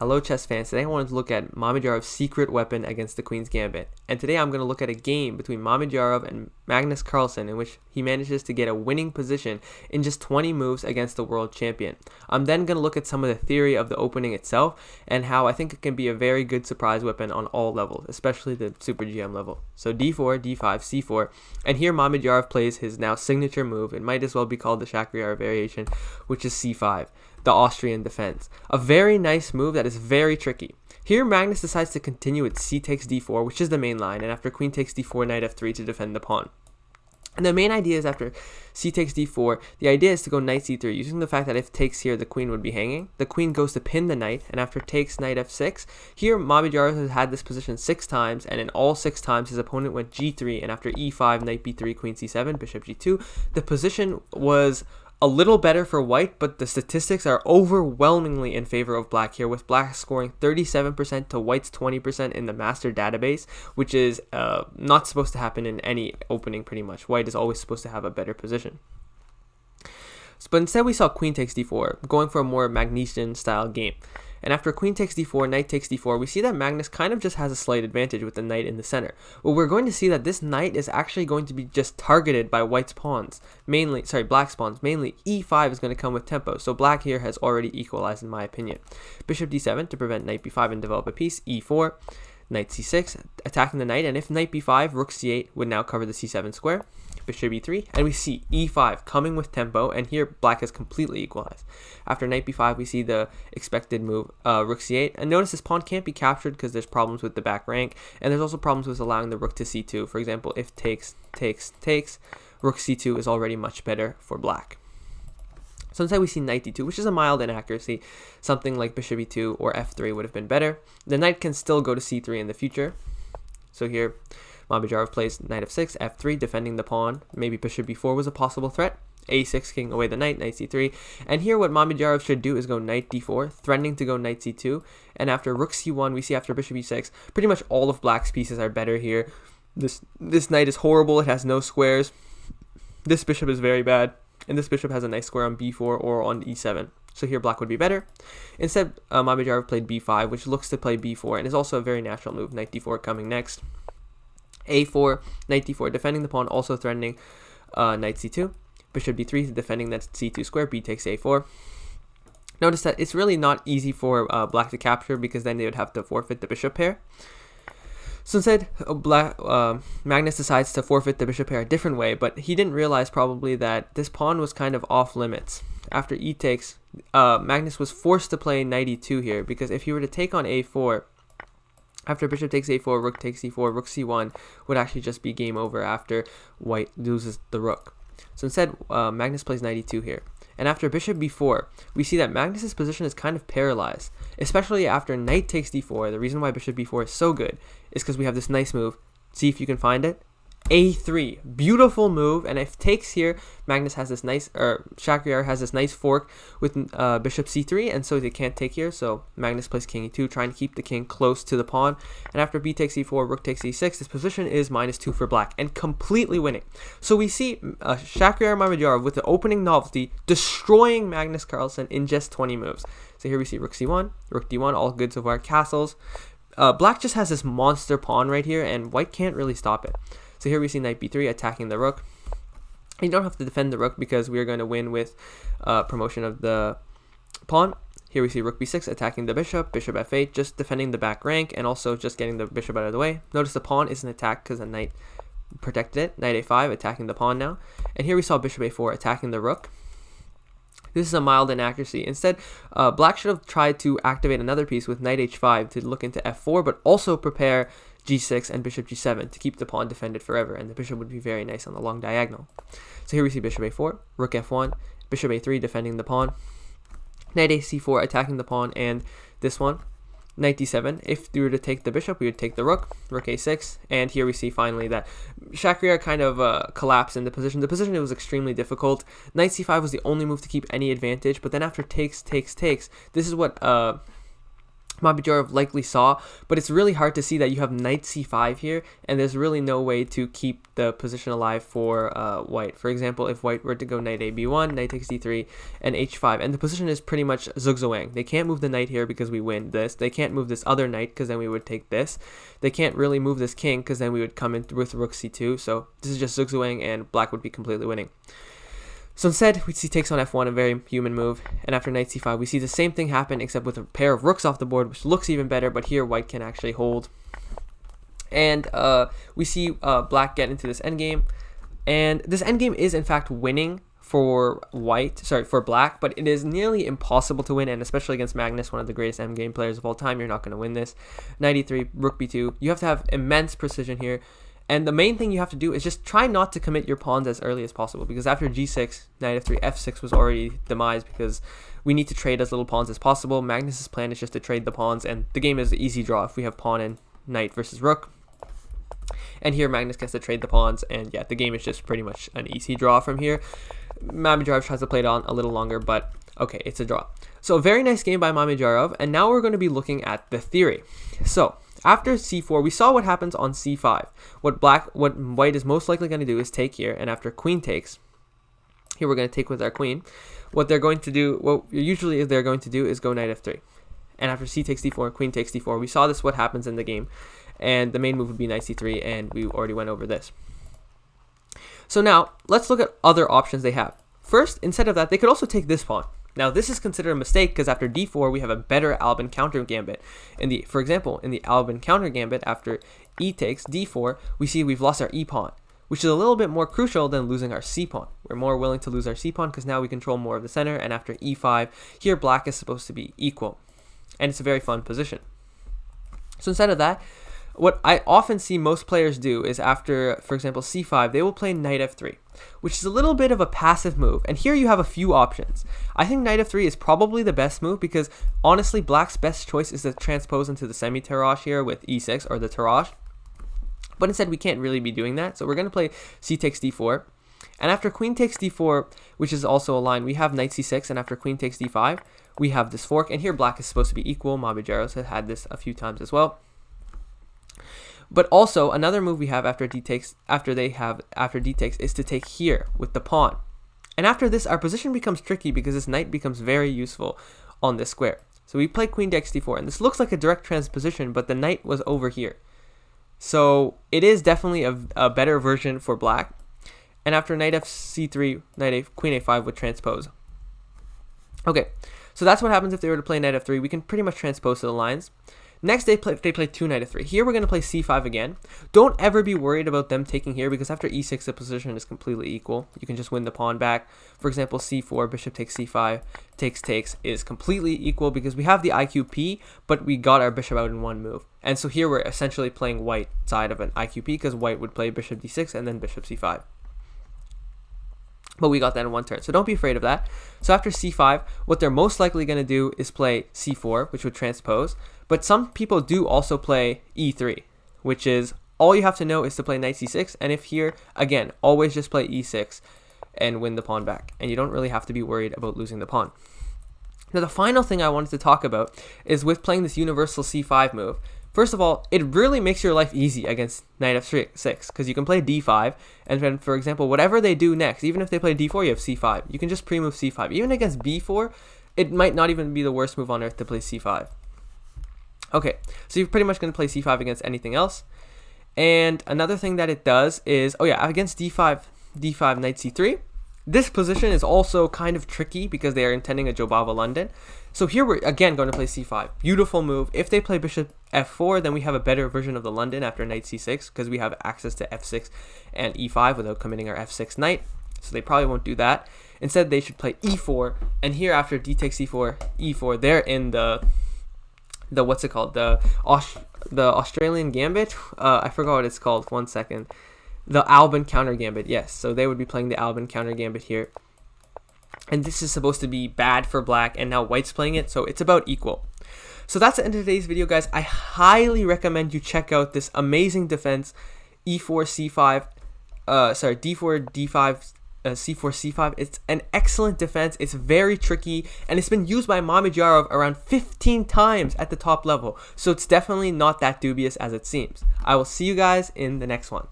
Hello chess fans, today I wanted to look at Mamedryarov's secret weapon against the Queen's Gambit. And today I'm going to look at a game between Mamedryarov and Magnus Carlsen in which he manages to get a winning position in just 20 moves against the world champion. I'm then going to look at some of the theory of the opening itself and how I think it can be a very good surprise weapon on all levels, especially the Super GM level. So d4, d5, c4, and here Mamedryarov plays his now signature move. It might as well be called the Shakhriyar variation, which is c5. The Austrian defense. A very nice move that is very tricky. Here Magnus decides to continue with c takes d4, which is the main line, and after queen takes d4, knight f3 to defend the pawn. And the main idea is after c takes d4, the idea is to go knight c3, using the fact that if takes here, the queen would be hanging. The queen goes to pin the knight, and after takes knight f6, here Mamedryarov has had this position 6 times, and in all 6 times his opponent went g3, and after e5, knight b3, queen c7, bishop g2, the position was a little better for white, but the statistics are overwhelmingly in favor of black here, with black scoring 37% to white's 20% in the master database, which is not supposed to happen in any opening pretty much. White is always supposed to have a better position. But instead we saw queen takes d4, going for a more Magnesian style game. And after queen takes d4, knight takes d4, we see that Magnus kind of just has a slight advantage with the knight in the center. But we're going to see that this knight is actually going to be just targeted by white's pawns, black's pawns, mainly e5 is going to come with tempo. So black here has already equalized in my opinion. Bishop d7 to prevent knight b5 and develop a piece, e4, knight c6, attacking the knight, and if knight b5, rook c8 would now cover the c7 square. Bishop e3, and we see e5 coming with tempo, and here black has completely equalized. After knight b5, we see the expected move, rook c8, and notice this pawn can't be captured because there's problems with the back rank, and there's also problems with allowing the rook to c2. For example, if takes, rook c2 is already much better for black. So instead we see knight d2, which is a mild inaccuracy. Something like bishop e2 or f3 would have been better. The knight can still go to c3 in the future. So here Mamedryarov plays knight f6, f3, defending the pawn. Maybe bishop b4 was a possible threat. a6, kicking away the knight, knight c3. And here what Mamedryarov should do is go knight d4, threatening to go knight c2. And after rook c1, we see after bishop e6, pretty much all of black's pieces are better here. This knight is horrible, it has no squares. This bishop is very bad. And this bishop has a nice square on b4 or on e7. So here black would be better. Instead, Mamedryarov played b5, which looks to play b4, and is also a very natural move. Knight d4 coming next. a4, knight d4, defending the pawn, also threatening knight c2. Bishop d3, defending that c2 square, b takes a4. Notice that it's really not easy for black to capture, because then they would have to forfeit the bishop pair. So instead, Magnus decides to forfeit the bishop pair a different way, but he didn't realize probably that this pawn was kind of off limits. After e takes, Magnus was forced to play knight e2 here, because if he were to take on a4, after bishop takes a4, rook takes e4, rook c1 would actually just be game over after white loses the rook. So instead, Magnus plays knight e2 here. And after bishop b4, we see that Magnus's position is kind of paralyzed, especially after knight takes d4. The reason why bishop b4 is so good is because we have this nice move. See if you can find it. a3, beautiful move, and if takes here, Magnus has this nice, Shakhriyar has this nice fork with bishop c3, and so they can't take here, so Magnus plays king e2, trying to keep the king close to the pawn, and after b takes e4, rook takes e6, this position is -2 for black, and completely winning. So we see Shakhriyar Mamedryarov with the opening novelty, destroying Magnus Carlsen in just 20 moves. So here we see rook c1, rook d1, all good so far, castles. Black just has this monster pawn right here, and white can't really stop it. So here we see knight b3 attacking the rook. You don't have to defend the rook because we are going to win with promotion of the pawn. Here we see rook b6 attacking the bishop, bishop f8, just defending the back rank and also just getting the bishop out of the way. Notice the pawn isn't attacked because the knight protected it. Knight a5 attacking the pawn now. And here we saw bishop a4 attacking the rook. This is a mild inaccuracy. Instead, black should have tried to activate another piece with knight h5 to look into f4, but also prepare g6 and bishop g7 to keep the pawn defended forever, and the bishop would be very nice on the long diagonal. So here we see bishop a4, rook f1, bishop a3 defending the pawn, knight ac4 attacking the pawn, and this one, knight d7. If we were to take the bishop, we would take the rook, rook a6, and here we see finally that Shakhriyar kind of collapsed in the position. The position was extremely difficult. Knight c5 was the only move to keep any advantage, but then after takes, this is what Mamedryarov likely saw, but it's really hard to see that you have knight c5 here, and there's really no way to keep the position alive for white. For example, if white were to go knight a b1, knight takes d3, and h5, and the position is pretty much zugzwang. They can't move the knight here because we win this. They can't move this other knight because then we would take this. They can't really move this king because then we would come in with rook c2, so this is just zugzwang, and black would be completely winning. So instead, we see takes on f1, a very human move, and after knight c5, we see the same thing happen, except with a pair of rooks off the board, which looks even better, but here white can actually hold. And we see black get into this endgame, and this endgame is in fact winning for black, but it is nearly impossible to win, and especially against Magnus, one of the greatest endgame players of all time, you're not going to win this. Knight e3, rook b2, you have to have immense precision here. And the main thing you have to do is just try not to commit your pawns as early as possible, because after g6, knight f3, f6 was already demised because we need to trade as little pawns as possible. Magnus's plan is just to trade the pawns, and the game is an easy draw if we have pawn and knight versus rook. And here Magnus gets to trade the pawns, and yeah, the game is just pretty much an easy draw from here. Mamedryarov tries to play it on a little longer, but okay, it's a draw. So a very nice game by Mamedryarov, and now we're going to be looking at the theory. So after c4, we saw what happens on c5. What white is most likely going to do is take here, and after queen takes, here we're going to take with our queen. What they're going to do, they're going to do is go knight f3. And after c takes d4, queen takes d4, we saw this what happens in the game. And the main move would be knight c3, and we already went over this. So now, let's look at other options they have. First, instead of that, they could also take this pawn. Now, this is considered a mistake because after d4, we have a better Albin counter gambit. For example, in the Albin counter gambit, after e takes d4, we see we've lost our e pawn, which is a little bit more crucial than losing our c pawn. We're more willing to lose our c pawn because now we control more of the center, and after e5, here black is supposed to be equal. And it's a very fun position. So instead of that, what I often see most players do is after, for example, c5, they will play knight f3, which is a little bit of a passive move. And here you have a few options. I think knight f3 is probably the best move because, honestly, black's best choice is to transpose into the semi-tarrasch here with e6 or the tarrasch. But instead, we can't really be doing that. So we're going to play c takes d4. And after queen takes d4, which is also a line, we have knight c6. And after queen takes d5, we have this fork. And here black is supposed to be equal. Mamedryarov has had this a few times as well. But also, another move we have after d takes is to take here with the pawn. And after this, our position becomes tricky because this knight becomes very useful on this square. So we play queen takes d4, and this looks like a direct transposition, but the knight was over here. So it is definitely a better version for black. And after knight fc3, queen a5 would transpose. Okay, so that's what happens if they were to play knight f3. We can pretty much transpose to the lines. Next, they play 2 knight f3. Here, we're going to play c5 again. Don't ever be worried about them taking here, because after e6, the position is completely equal. You can just win the pawn back. For example, c4, bishop takes c5, takes is completely equal because we have the IQP, but we got our bishop out in one move. And so here, we're essentially playing white side of an IQP because white would play bishop d6 and then bishop c5. But we got that in one turn, so don't be afraid of that. So after c5, what they're most likely going to do is play c4, which would transpose. But some people do also play e3, which is all you have to know is to play knight c6. And if here, again, always just play e6 and win the pawn back. And you don't really have to be worried about losing the pawn. Now, the final thing I wanted to talk about is with playing this universal c5 move. First of all, it really makes your life easy against knight f6 because you can play d5, and then, for example, whatever they do next, even if they play d4, you have c5. You can just pre-move c5. Even against b4, it might not even be the worst move on earth to play c5. Okay, so you're pretty much going to play c5 against anything else. And another thing that it does is, against d5, knight c3, this position is also kind of tricky because they are intending a Jobava London. So here we're again going to play c5. Beautiful move. If they play bishop f4, then we have a better version of the London after knight c6 because we have access to f6 and e5 without committing our f6 knight. So they probably won't do that. Instead, they should play e4. And here after d takes e4, they're in the what's it called? The Australian Gambit? I forgot what it's called. 1 second. The Albin counter gambit. Yes. So they would be playing the Albin counter gambit here. And this is supposed to be bad for black, and now white's playing it, so it's about equal. So that's the end of today's video, guys. I highly recommend you check out this amazing defense, d4, d5, c4, c5. It's an excellent defense. It's very tricky, and it's been used by Mamedryarov around 15 times at the top level. So it's definitely not that dubious as it seems. I will see you guys in the next one.